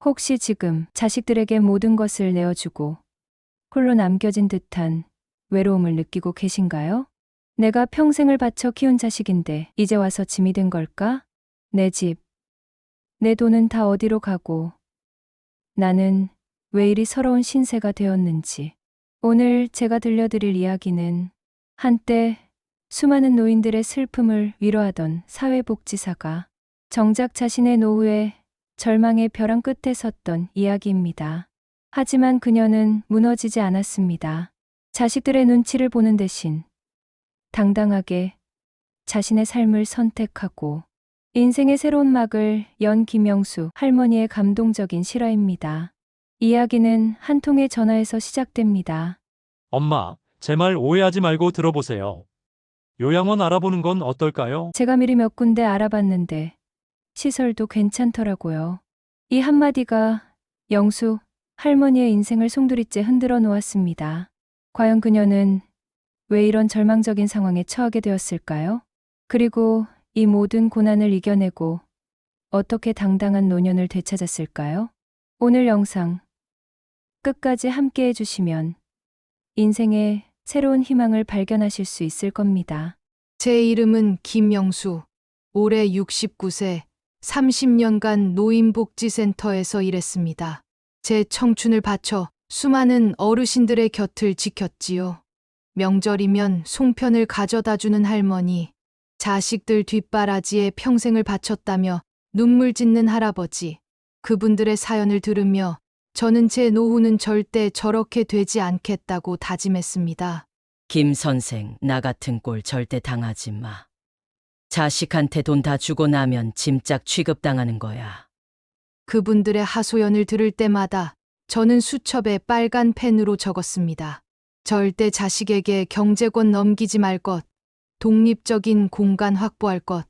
혹시 지금 자식들에게 모든 것을 내어주고 홀로 남겨진 듯한 외로움을 느끼고 계신가요? 내가 평생을 바쳐 키운 자식인데 이제 와서 짐이 된 걸까? 내 집, 내 돈은 다 어디로 가고 나는 왜 이리 서러운 신세가 되었는지. 오늘 제가 들려드릴 이야기는 한때 수많은 노인들의 슬픔을 위로하던 사회복지사가 정작 자신의 노후에 절망의 벼랑 끝에 섰던 이야기입니다. 하지만 그녀는 무너지지 않았습니다. 자식들의 눈치를 보는 대신 당당하게 자신의 삶을 선택하고 인생의 새로운 막을 연 김영수 할머니의 감동적인 실화입니다. 이야기는 한 통의 전화에서 시작됩니다. 엄마, 제 말 오해하지 말고 들어보세요. 요양원 알아보는 건 어떨까요? 제가 미리 몇 군데 알아봤는데 시설도 괜찮더라고요. 이 한마디가 영수 할머니의 인생을 송두리째 흔들어 놓았습니다. 과연 그녀는 왜 이런 절망적인 상황에 처하게 되었을까요? 그리고 이 모든 고난을 이겨내고 어떻게 당당한 노년을 되찾았을까요? 오늘 영상 끝까지 함께 해주시면 인생의 새로운 희망을 발견하실 수 있을 겁니다. 제 이름은 김영수. 올해 69세, 30년간 노인복지센터에서 일했습니다. 제 청춘을 바쳐 수많은 어르신들의 곁을 지켰지요. 명절이면 송편을 가져다 주는 할머니, 자식들 뒷바라지에 평생을 바쳤다며 눈물 짓는 할아버지, 그분들의 사연을 들으며 저는 제 노후는 절대 저렇게 되지 않겠다고 다짐했습니다. 김 선생, 나 같은 꼴 절대 당하지 마. 자식한테 돈 다 주고 나면 짐짝 취급당하는 거야. 그분들의 하소연을 들을 때마다 저는 수첩에 빨간 펜으로 적었습니다. 절대 자식에게 경제권 넘기지 말 것, 독립적인 공간 확보할 것,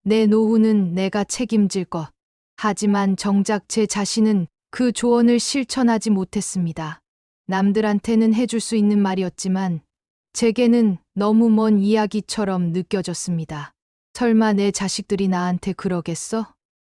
내 노후는 내가 책임질 것. 하지만 정작 제 자신은 그 조언을 실천하지 못했습니다. 남들한테는 해줄 수 있는 말이었지만 제게는 너무 먼 이야기처럼 느껴졌습니다. 설마 내 자식들이 나한테 그러겠어?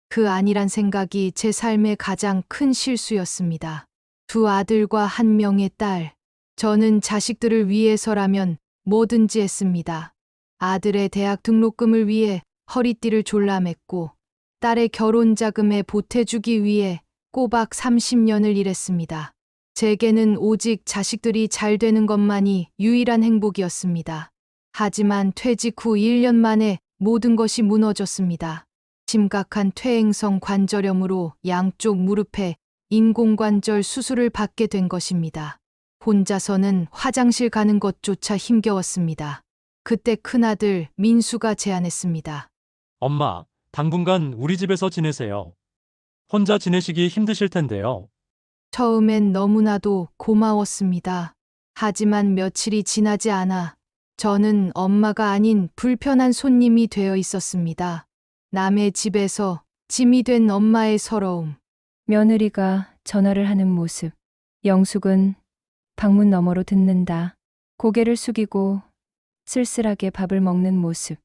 그 아니란 생각이 제 삶의 가장 큰 실수였습니다. 두 아들과 한 명의 딸. 저는 자식들을 위해서라면 뭐든지 했습니다. 아들의 대학 등록금을 위해 허리띠를 졸라맸고 딸의 결혼 자금에 보태주기 위해 꼬박 30년을 일했습니다. 제게는 오직 자식들이 잘 되는 것만이 유일한 행복이었습니다. 하지만 퇴직 후 1년 만에 모든 것이 무너졌습니다. 심각한 퇴행성 관절염으로 양쪽 무릎에 인공관절 수술을 받게 된 것입니다. 혼자서는 화장실 가는 것조차 힘겨웠습니다. 그때 큰아들 민수가 제안했습니다. 엄마, 당분간 우리 집에서 지내세요. 혼자 지내시기 힘드실 텐데요. 처음엔 너무나도 고마웠습니다. 하지만 며칠이 지나지 않아 저는 엄마가 아닌 불편한 손님이 되어 있었습니다. 남의 집에서 짐이 된 엄마의 서러움. 며느리가 전화를 하는 모습. 영숙은 방문 너머로 듣는다. 고개를 숙이고 쓸쓸하게 밥을 먹는 모습.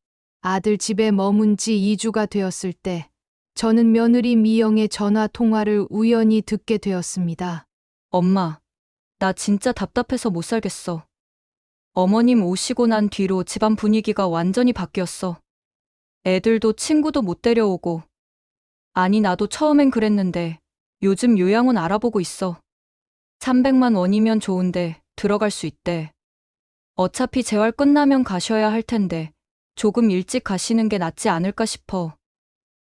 아들 집에 머문 지 2주가 되었을 때 저는 며느리 미영의 전화 통화를 우연히 듣게 되었습니다. 엄마, 나 진짜 답답해서 못 살겠어. 어머님 오시고 난 뒤로 집안 분위기가 완전히 바뀌었어. 애들도 친구도 못 데려오고. 아니, 나도 처음엔 그랬는데 요즘 요양원 알아보고 있어. 300만 원이면 좋은데 들어갈 수 있대. 어차피 재활 끝나면 가셔야 할 텐데 조금 일찍 가시는 게 낫지 않을까 싶어.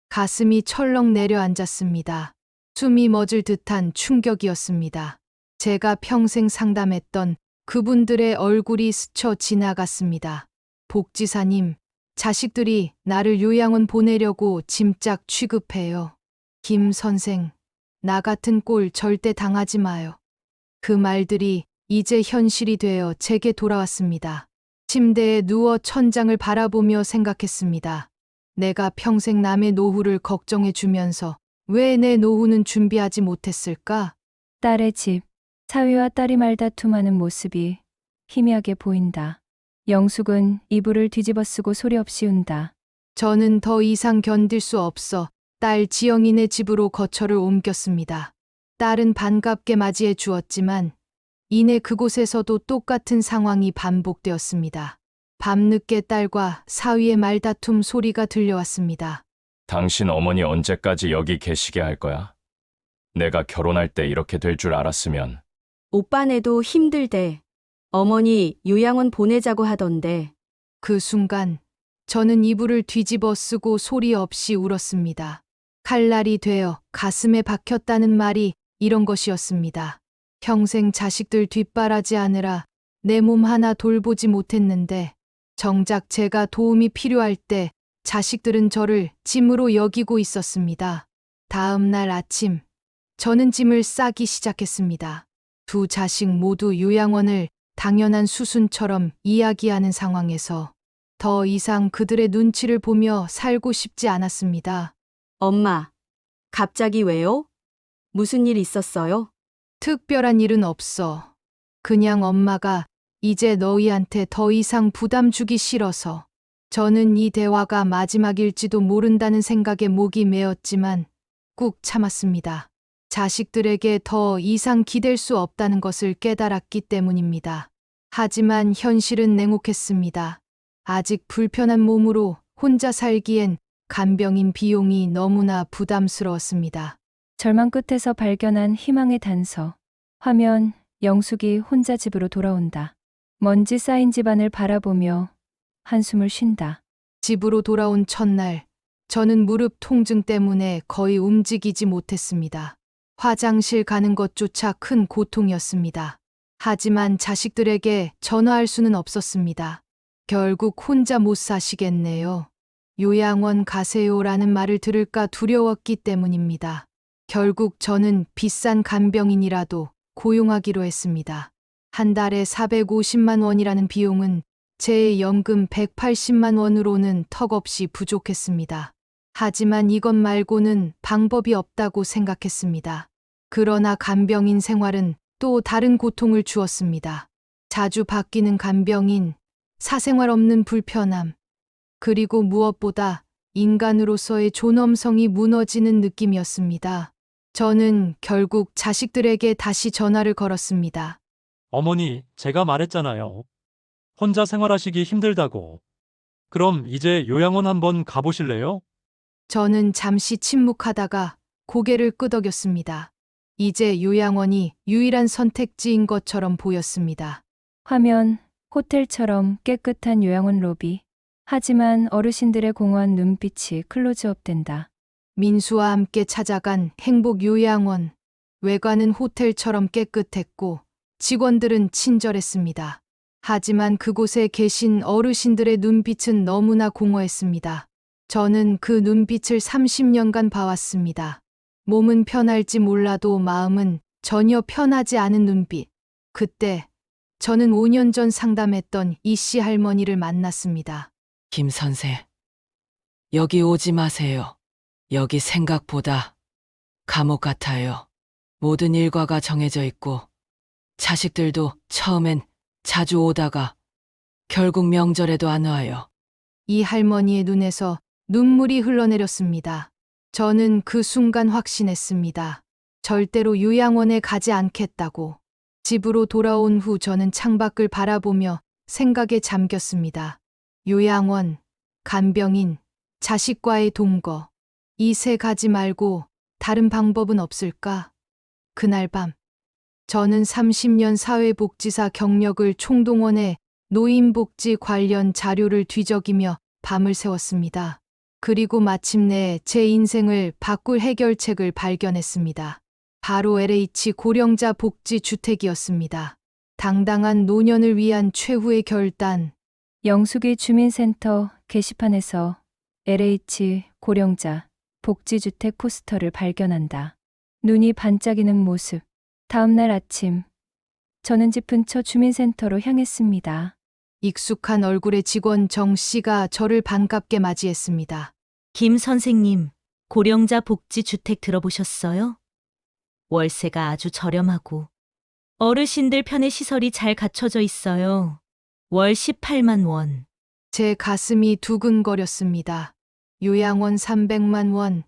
가슴이 철렁 내려앉았습니다. 숨이 멎을 듯한 충격이었습니다. 제가 평생 상담했던 그분들의 얼굴이 스쳐 지나갔습니다. 복지사님, 자식들이 나를 요양원 보내려고 짐짝 취급해요. 김 선생, 나 같은 꼴 절대 당하지 마요. 그 말들이 이제 현실이 되어 제게 돌아왔습니다. 침대에 누워 천장을 바라보며 생각했습니다. 내가 평생 남의 노후를 걱정해 주면서 왜 내 노후는 준비하지 못했을까? 딸의 집. 사위와 딸이 말다툼하는 모습이 희미하게 보인다. 영숙은 이불을 뒤집어 쓰고 소리 없이 운다. 저는 더 이상 견딜 수 없어 딸 지영이네 집으로 거처를 옮겼습니다. 딸은 반갑게 맞이해 주었지만 이내 그곳에서도 똑같은 상황이 반복되었습니다. 밤늦게 딸과 사위의 말다툼 소리가 들려왔습니다. 당신 어머니 언제까지 여기 계시게 할 거야? 내가 결혼할 때 이렇게 될 줄 알았으면 오빠네도 힘들대. 어머니 요양원 보내자고 하던데. 그 순간 저는 이불을 뒤집어 쓰고 소리 없이 울었습니다. 칼날이 되어 가슴에 박혔다는 말이 이런 것이었습니다. 평생 자식들 뒷바라지 하느라 내 몸 하나 돌보지 못했는데 정작 제가 도움이 필요할 때 자식들은 저를 짐으로 여기고 있었습니다. 다음 날 아침 저는 짐을 싸기 시작했습니다. 두 자식 모두 요양원을 당연한 수순처럼 이야기하는 상황에서 더 이상 그들의 눈치를 보며 살고 싶지 않았습니다. 엄마, 갑자기 왜요? 무슨 일 있었어요? 특별한 일은 없어. 그냥 엄마가 이제 너희한테 더 이상 부담 주기 싫어서. 저는 이 대화가 마지막일지도 모른다는 생각에 목이 메었지만 꾹 참았습니다. 자식들에게 더 이상 기댈 수 없다는 것을 깨달았기 때문입니다. 하지만 현실은 냉혹했습니다. 아직 불편한 몸으로 혼자 살기엔 간병인 비용이 너무나 부담스러웠습니다. 절망 끝에서 발견한 희망의 단서. 화면, 영숙이 혼자 집으로 돌아온다. 먼지 쌓인 집안을 바라보며 한숨을 쉰다. 집으로 돌아온 첫날, 저는 무릎 통증 때문에 거의 움직이지 못했습니다. 화장실 가는 것조차 큰 고통이었습니다. 하지만 자식들에게 전화할 수는 없었습니다. 결국 혼자 못 사시겠네요. 요양원 가세요라는 말을 들을까 두려웠기 때문입니다. 결국 저는 비싼 간병인이라도 고용하기로 했습니다. 한 달에 450만 원이라는 비용은 제 연금 180만 원으로는 턱없이 부족했습니다. 하지만 이것 말고는 방법이 없다고 생각했습니다. 그러나 간병인 생활은 또 다른 고통을 주었습니다. 자주 바뀌는 간병인, 사생활 없는 불편함, 그리고 무엇보다 인간으로서의 존엄성이 무너지는 느낌이었습니다. 저는 결국 자식들에게 다시 전화를 걸었습니다. 어머니, 제가 말했잖아요. 혼자 생활하시기 힘들다고. 그럼 이제 요양원 한번 가보실래요? 저는 잠시 침묵하다가 고개를 끄덕였습니다. 이제 요양원이 유일한 선택지인 것처럼 보였습니다. 화면, 호텔처럼 깨끗한 요양원 로비. 하지만 어르신들의 공허한 눈빛이 클로즈업된다. 민수와 함께 찾아간 행복 요양원. 외관은 호텔처럼 깨끗했고 직원들은 친절했습니다. 하지만 그곳에 계신 어르신들의 눈빛은 너무나 공허했습니다. 저는 그 눈빛을 30년간 봐왔습니다. 몸은 편할지 몰라도 마음은 전혀 편하지 않은 눈빛. 그때 저는 5년 전 상담했던 이씨 할머니를 만났습니다. 김 선생, 여기 오지 마세요. 여기 생각보다 감옥 같아요. 모든 일과가 정해져 있고 자식들도 처음엔 자주 오다가 결국 명절에도 안 와요. 이 할머니의 눈에서 눈물이 흘러내렸습니다. 저는 그 순간 확신했습니다. 절대로 요양원에 가지 않겠다고. 집으로 돌아온 후 저는 창밖을 바라보며 생각에 잠겼습니다. 요양원, 간병인, 자식과의 동거. 이 세 가지 말고 다른 방법은 없을까? 그날 밤, 저는 30년 사회복지사 경력을 총동원해 노인복지 관련 자료를 뒤적이며 밤을 새웠습니다. 그리고 마침내 제 인생을 바꿀 해결책을 발견했습니다. 바로 LH 고령자 복지주택이었습니다. 당당한 노년을 위한 최후의 결단. 영숙이 주민센터 게시판에서 LH 고령자 복지주택 포스터를 발견한다. 눈이 반짝이는 모습. 다음 날 아침, 저는 집 근처 주민센터로 향했습니다. 익숙한 얼굴의 직원 정 씨가 저를 반갑게 맞이했습니다. 김 선생님, 고령자 복지주택 들어보셨어요? 월세가 아주 저렴하고 어르신들 편의 시설이 잘 갖춰져 있어요. 월 18만 원. 제 가슴이 두근거렸습니다. 요양원 300만 원,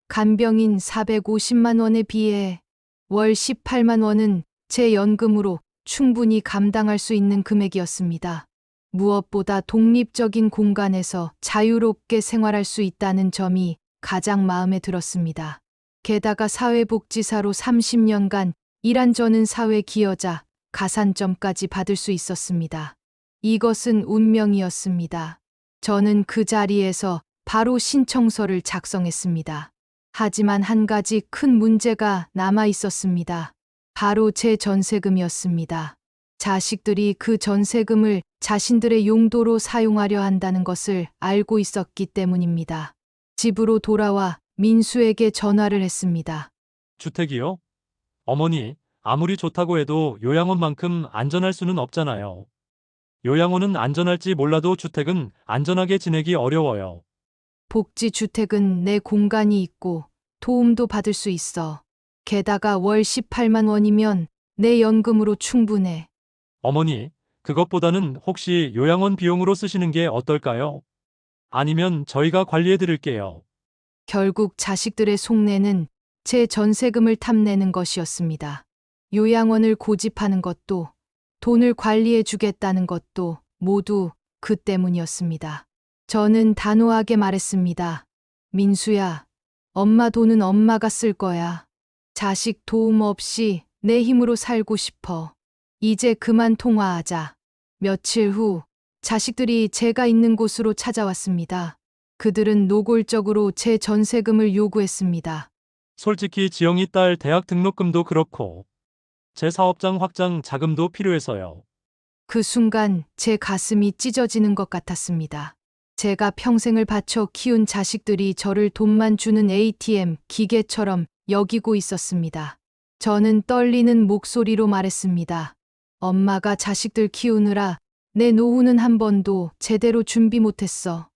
간병인 450만 원에 비해 월 18만 원은 제 연금으로 충분히 감당할 수 있는 금액이었습니다. 무엇보다 독립적인 공간에서 자유롭게 생활할 수 있다는 점이 가장 마음에 들었습니다. 게다가 사회복지사로 30년간 일한 저는 사회 기여자 가산점까지 받을 수 있었습니다. 이것은 운명이었습니다. 저는 그 자리에서 바로 신청서를 작성했습니다. 하지만 한 가지 큰 문제가 남아 있었습니다. 바로 제 전세금이었습니다. 자식들이 그 전세금을 자신들의 용도로 사용하려 한다는 것을 알고 있었기 때문입니다. 집으로 돌아와 민수에게 전화를 했습니다. 주택이요? 어머니, 아무리 좋다고 해도 요양원만큼 안전할 수는 없잖아요. 요양원은 안전할지 몰라도 주택은 안전하게 지내기 어려워요. 복지주택은 내 공간이 있고 도움도 받을 수 있어. 게다가 월 18만 원이면 내 연금으로 충분해. 어머니, 그것보다는 혹시 요양원 비용으로 쓰시는 게 어떨까요? 아니면 저희가 관리해 드릴게요. 결국 자식들의 속내는 제 전세금을 탐내는 것이었습니다. 요양원을 고집하는 것도 돈을 관리해 주겠다는 것도 모두 그 때문이었습니다. 저는 단호하게 말했습니다. 민수야, 엄마 돈은 엄마가 쓸 거야. 자식 도움 없이 내 힘으로 살고 싶어. 이제 그만 통화하자. 며칠 후 자식들이 제가 있는 곳으로 찾아왔습니다. 그들은 노골적으로 제 전세금을 요구했습니다. 솔직히 지영이 딸 대학 등록금도 그렇고 제 사업장 확장 자금도 필요해서요. 그 순간 제 가슴이 찢어지는 것 같았습니다. 제가 평생을 바쳐 키운 자식들이 저를 돈만 주는 ATM 기계처럼 여기고 있었습니다. 저는 떨리는 목소리로 말했습니다. 엄마가 자식들 키우느라 내 노후는 한 번도 제대로 준비 못했어.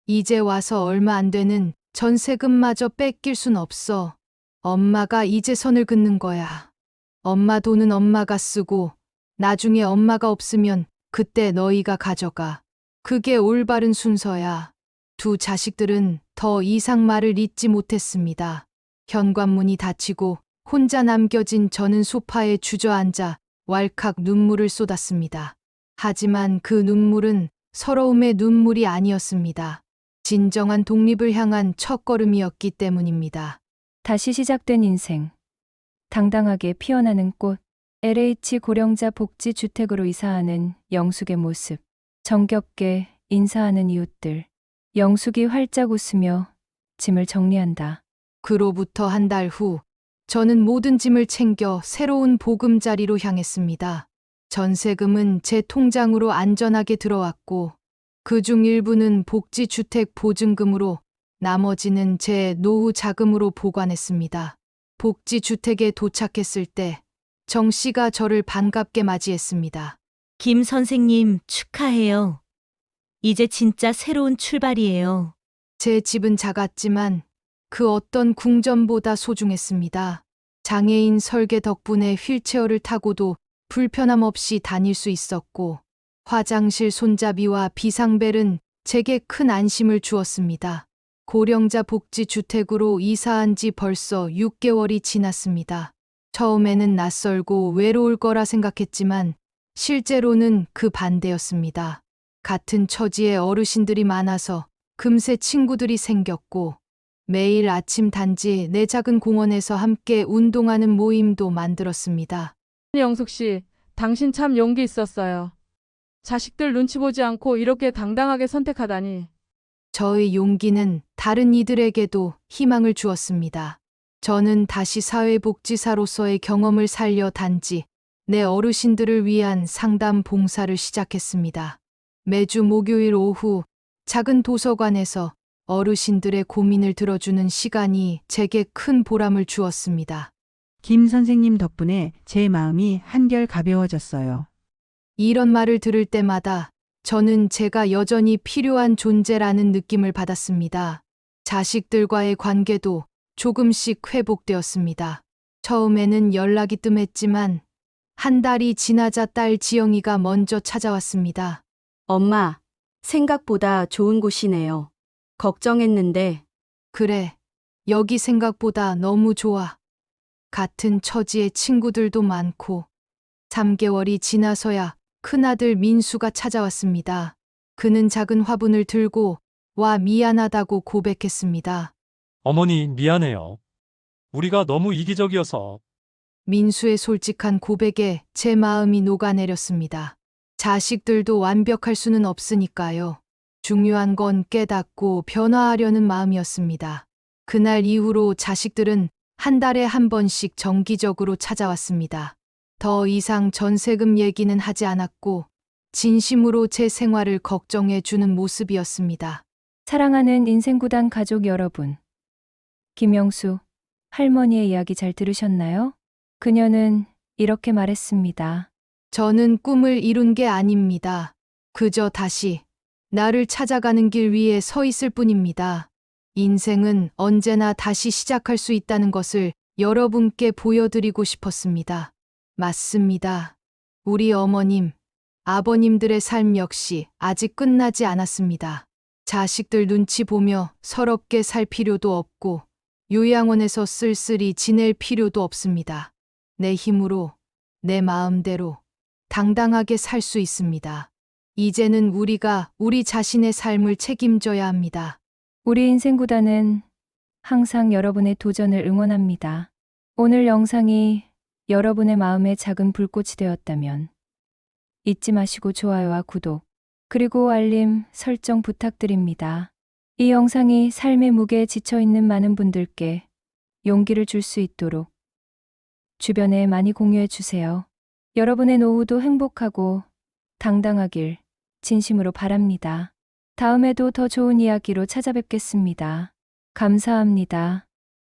이제 와서 얼마 안 되는 전세금마저 뺏길 순 없어. 엄마가 이제 선을 긋는 거야. 엄마 돈은 엄마가 쓰고 나중에 엄마가 없으면 그때 너희가 가져가. 그게 올바른 순서야. 두 자식들은 더 이상 말을 잇지 못했습니다. 현관문이 닫히고 혼자 남겨진 저는 소파에 주저앉아 왈칵 눈물을 쏟았습니다. 하지만 그 눈물은 서러움의 눈물이 아니었습니다. 진정한 독립을 향한 첫걸음이었기 때문입니다. 다시 시작된 인생. 당당하게 피어나는 꽃. LH 고령자 복지주택으로 이사하는 영숙의 모습. 정겹게 인사하는 이웃들. 영숙이 활짝 웃으며 짐을 정리한다. 그로부터 한 달 후, 저는 모든 짐을 챙겨 새로운 보금자리로 향했습니다. 전세금은 제 통장으로 안전하게 들어왔고, 그중 일부는 복지주택 보증금으로, 나머지는 제 노후 자금으로 보관했습니다. 복지주택에 도착했을 때, 정 씨가 저를 반갑게 맞이했습니다. 김 선생님, 축하해요. 이제 진짜 새로운 출발이에요. 제 집은 작았지만 그 어떤 궁전보다 소중했습니다. 장애인 설계 덕분에 휠체어를 타고도 불편함 없이 다닐 수 있었고, 화장실 손잡이와 비상벨은 제게 큰 안심을 주었습니다. 고령자 복지주택으로 이사한 지 벌써 6개월이 지났습니다. 처음에는 낯설고 외로울 거라 생각했지만 실제로는 그 반대였습니다. 같은 처지의 어르신들이 많아서 금세 친구들이 생겼고, 매일 아침 단지 내 작은 공원에서 함께 운동하는 모임도 만들었습니다. 영숙 씨, 당신 참 용기 있었어요. 자식들 눈치 보지 않고 이렇게 당당하게 선택하다니. 저의 용기는 다른 이들에게도 희망을 주었습니다. 저는 다시 사회복지사로서의 경험을 살려 단지 내 어르신들을 위한 상담 봉사를 시작했습니다. 매주 목요일 오후 작은 도서관에서 어르신들의 고민을 들어주는 시간이 제게 큰 보람을 주었습니다. 김 선생님 덕분에 제 마음이 한결 가벼워졌어요. 이런 말을 들을 때마다 저는 제가 여전히 필요한 존재라는 느낌을 받았습니다. 자식들과의 관계도 조금씩 회복되었습니다. 처음에는 연락이 뜸했지만 한 달이 지나자 딸 지영이가 먼저 찾아왔습니다. 엄마, 생각보다 좋은 곳이네요. 걱정했는데. 그래, 여기 생각보다 너무 좋아. 같은 처지의 친구들도 많고 3개월이 지나서야 큰아들 민수가 찾아왔습니다. 그는 작은 화분을 들고 와 미안하다고 고백했습니다. 어머니, 미안해요. 우리가 너무 이기적이어서. 민수의 솔직한 고백에 제 마음이 녹아내렸습니다. 자식들도 완벽할 수는 없으니까요. 중요한 건 깨닫고 변화하려는 마음이었습니다. 그날 이후로 자식들은 한 달에 한 번씩 정기적으로 찾아왔습니다. 더 이상 전세금 얘기는 하지 않았고 진심으로 제 생활을 걱정해 주는 모습이었습니다. 사랑하는 인생구단 가족 여러분. 김영수 할머니의 이야기 잘 들으셨나요? 그녀는 이렇게 말했습니다. 저는 꿈을 이룬 게 아닙니다. 그저 다시 나를 찾아가는 길 위에 서 있을 뿐입니다. 인생은 언제나 다시 시작할 수 있다는 것을 여러분께 보여드리고 싶었습니다. 맞습니다. 우리 어머님, 아버님들의 삶 역시 아직 끝나지 않았습니다. 자식들 눈치 보며 서럽게 살 필요도 없고 요양원에서 쓸쓸히 지낼 필요도 없습니다. 내 힘으로, 내 마음대로 당당하게 살 수 있습니다. 이제는 우리가 우리 자신의 삶을 책임져야 합니다. 우리 인생구단은 항상 여러분의 도전을 응원합니다. 오늘 영상이 여러분의 마음에 작은 불꽃이 되었다면 잊지 마시고 좋아요와 구독, 그리고 알림 설정 부탁드립니다. 이 영상이 삶의 무게에 지쳐있는 많은 분들께 용기를 줄 수 있도록 주변에 많이 공유해 주세요. 여러분의 노후도 행복하고 당당하길 진심으로 바랍니다. 다음에도 더 좋은 이야기로 찾아뵙겠습니다. 감사합니다.